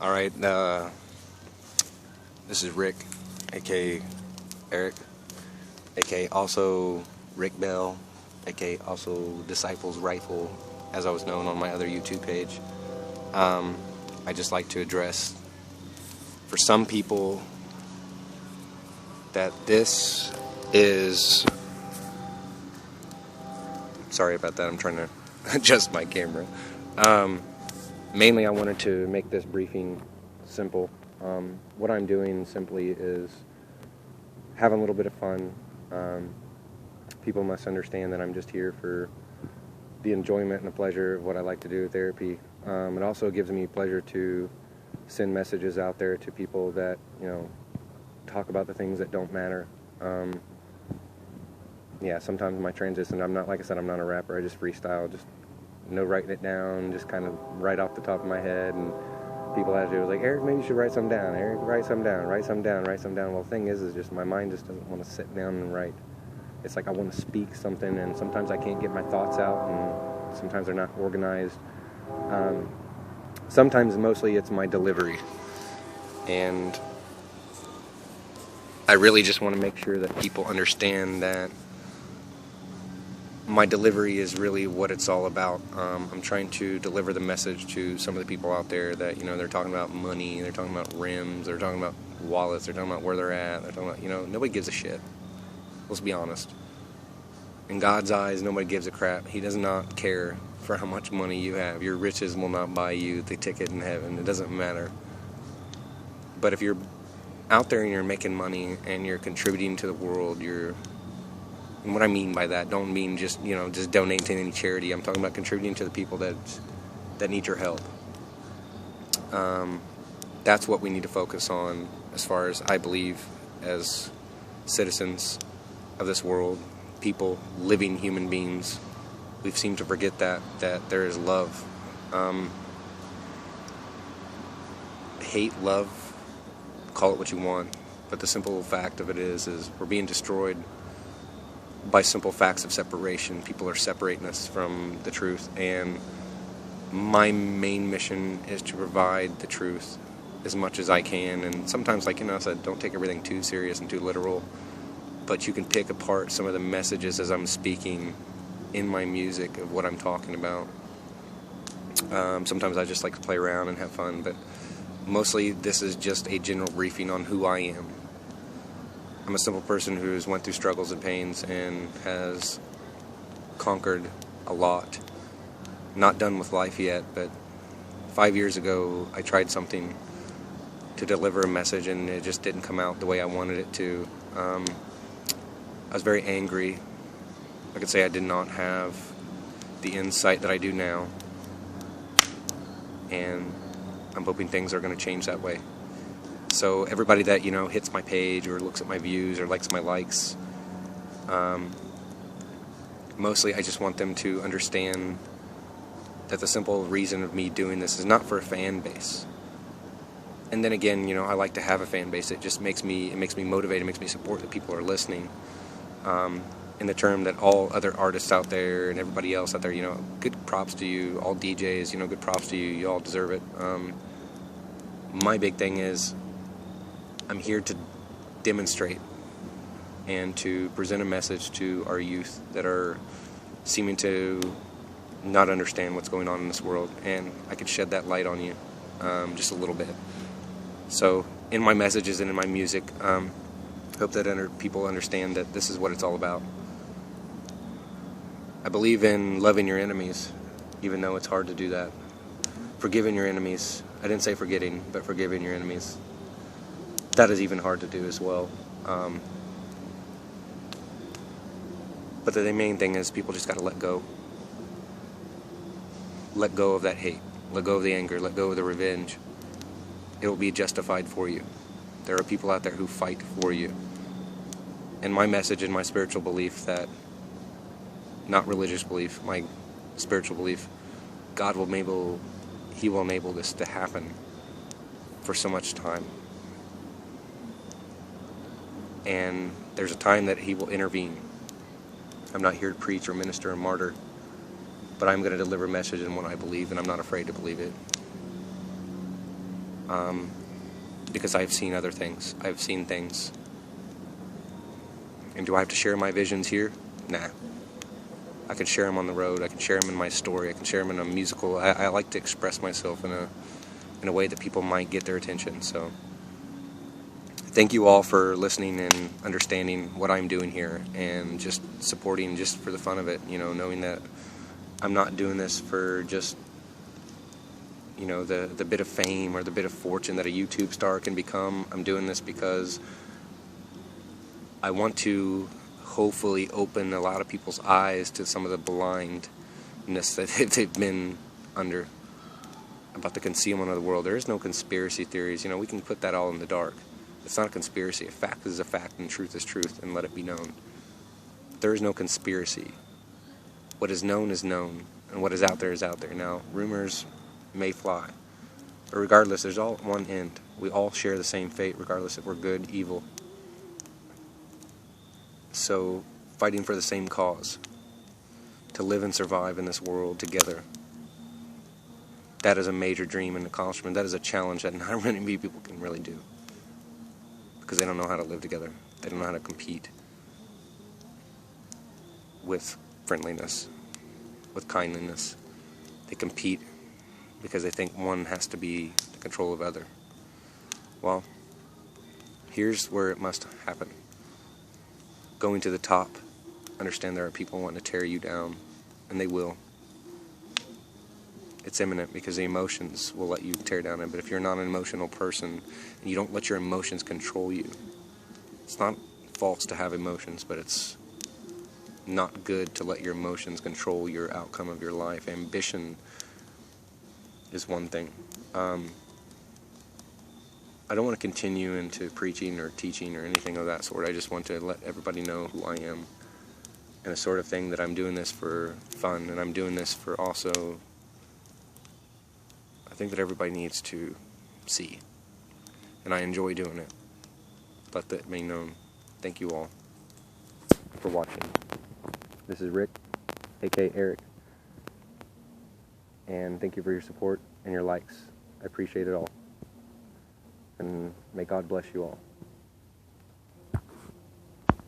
Alright, this is Rick, aka Eric, aka also Rick Bell, aka also Disciples Rifle, as I was known on my other YouTube page. I just like to address, for some people, that this is... Sorry about that, I'm trying to adjust my camera. Mainly I wanted to make this briefing simple. What I'm doing simply is having a little bit of fun. People must understand that I'm just here for the enjoyment and the pleasure of what I like to do with therapy. It also gives me pleasure to send messages out there to people that, talk about the things that don't matter. Sometimes my transition, I'm not, like I said, I'm not a rapper. I just freestyle, just no writing it down, just kind of right off the top of my head. And people ask you, like, Eric, maybe you should write something down. Eric, write something down, write something down, write something down. Well, the thing is just my mind just doesn't want to sit down and write. It's like I want to speak something, and sometimes I can't get my thoughts out, and sometimes they're not organized. Sometimes, mostly, it's my delivery. And I really just want to make sure that people understand that my delivery is really what it's all about. I'm trying to deliver the message to some of the people out there that, they're talking about money, they're talking about rims, they're talking about wallets, they're talking about where they're at, they're talking about, nobody gives a shit. Let's be honest. In God's eyes, nobody gives a crap. He does not care for how much money you have. Your riches will not buy you the ticket in heaven. It doesn't matter. But if you're out there and you're making money and you're contributing to the world, and what I mean by that, don't mean just donate to any charity. I'm talking about contributing to the people that need your help. That's what we need to focus on, as far as I believe, as citizens of this world, people, living human beings. We seem to forget that there is love. Hate, love, call it what you want, but the simple fact of it is we're being destroyed by simple facts of separation. People are separating us from the truth, and my main mission is to provide the truth as much as I can. And sometimes, like I said, don't take everything too serious and too literal, but you can pick apart some of the messages as I'm speaking in my music of what I'm talking about. Sometimes I just like to play around and have fun, but mostly this is just a general briefing on who I am. I'm a simple person who's went through struggles and pains and has conquered a lot. Not done with life yet, but 5 years ago I tried something to deliver a message, and it just didn't come out the way I wanted it to. I was very angry. I could say I did not have the insight that I do now, and I'm hoping things are going to change that way. So everybody that, hits my page or looks at my views or likes my likes, mostly I just want them to understand that the simple reason of me doing this is not for a fan base. And then again, I like to have a fan base. It just makes me motivated, it makes me support that people are listening. In the term that all other artists out there and everybody else out there, good props to you, all DJs, good props to you, you all deserve it. My big thing is, I'm here to demonstrate and to present a message to our youth that are seeming to not understand what's going on in this world, and I could shed that light on you just a little bit. So in my messages and in my music, hope that people understand that this is what it's all about. I believe in loving your enemies, even though it's hard to do that. Forgiving your enemies. I didn't say forgetting, but forgiving your enemies. That is even hard to do as well. But the main thing is people just got to let go. Let go of that hate. Let go of the anger. Let go of the revenge. It will be justified for you. There are people out there who fight for you. And my message and my spiritual belief that, not religious belief, my spiritual belief, God will He will enable this to happen for so much time. And there's a time that He will intervene. I'm not here to preach or minister or martyr, but I'm going to deliver a message in what I believe, and I'm not afraid to believe it. because I've seen other things. I've seen things. And do I have to share my visions here? Nah. I can share them on the road. I can share them in my story. I can share them in a musical. I like to express myself in a way that people might get their attention. So thank you all for listening and understanding what I'm doing here, and just supporting just for the fun of it, knowing that I'm not doing this for just, the bit of fame or the bit of fortune that a YouTube star can become. I'm doing this because I want to hopefully open a lot of people's eyes to some of the blindness that they've been under about the concealment of the world. There is no conspiracy theories. We can put that all in the dark. It's not a conspiracy. A fact is a fact, and truth is truth, and let it be known. There is no conspiracy. What is known, and what is out there is out there. Now, rumors may fly, but regardless, there's all one end. We all share the same fate, regardless if we're good, evil. So, fighting for the same cause, to live and survive in this world together, that is a major dream and accomplishment. That is a challenge that not many people can really do, because they don't know how to live together. They don't know how to compete with friendliness, with kindliness. They compete because they think one has to be the control of other. Well, here's where it must happen. Going to the top, understand there are people wanting to tear you down, and they will. It's imminent, because the emotions will let you tear down it. But if you're not an emotional person and you don't let your emotions control you, it's not false to have emotions, but it's not good to let your emotions control your outcome of your life. Ambition is one thing. I don't want to continue into preaching or teaching or anything of that sort. I just want to let everybody know who I am, and the sort of thing that I'm doing this for fun, and I'm doing this for also, I think that everybody needs to see, and I enjoy doing it. Let that be known. Thank you all for watching. This is Rick, aka Eric, and thank you for your support and your likes. I appreciate it all. And may God bless you all.